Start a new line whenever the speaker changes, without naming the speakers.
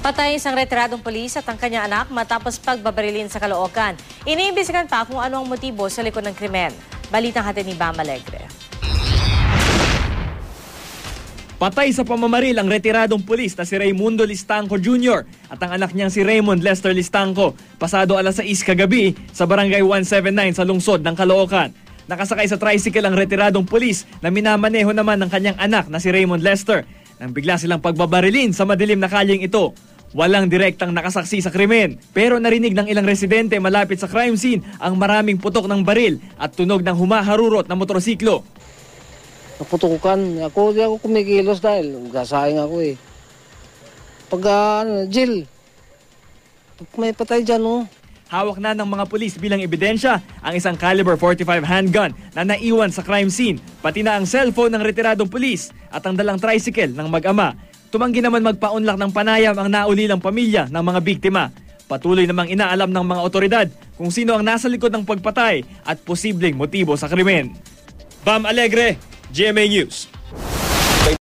Patay isang retiradong pulis at ang kanyang anak matapos pagbabarilin sa Caloocan. Iniimbestigahan pa kung ano ang motibo sa likod ng krimen. Balitang hatid ni Bam Alegre.
Patay sa pamamaril ang retiradong pulis na si Raimundo Listangco Jr. at ang anak niyang si Raymond Lester Listangco pasado alas 6 kagabi sa barangay 179 sa lungsod ng Caloocan. Nakasakay sa tricycle ang retiradong pulis na minamaneho naman ng kanyang anak na si Raymond Lester nang bigla silang pagbabarilin sa madilim na kalyeng ito. Walang direktang nakasaksi sa krimen, pero narinig ng ilang residente malapit sa crime scene ang maraming putok ng baril at tunog ng humaharurot na motorsiklo.
Naputukan. Di ako kumikilos dahil gasayang ako eh. Jail. Pag may patay dyan, oh.
Hawak na ng mga pulis bilang ebidensya ang isang caliber .45 handgun na naiwan sa crime scene, pati na ang cellphone ng retiradong pulis at ang dalang tricycle ng mag-ama. Tumanggi naman magpaunlak ng panayam ang naulilang pamilya ng mga biktima. Patuloy namang inaalam ng mga otoridad kung sino ang nasa likod ng pagpatay at posibleng motibo sa krimen. Bam Alegre, GMA News.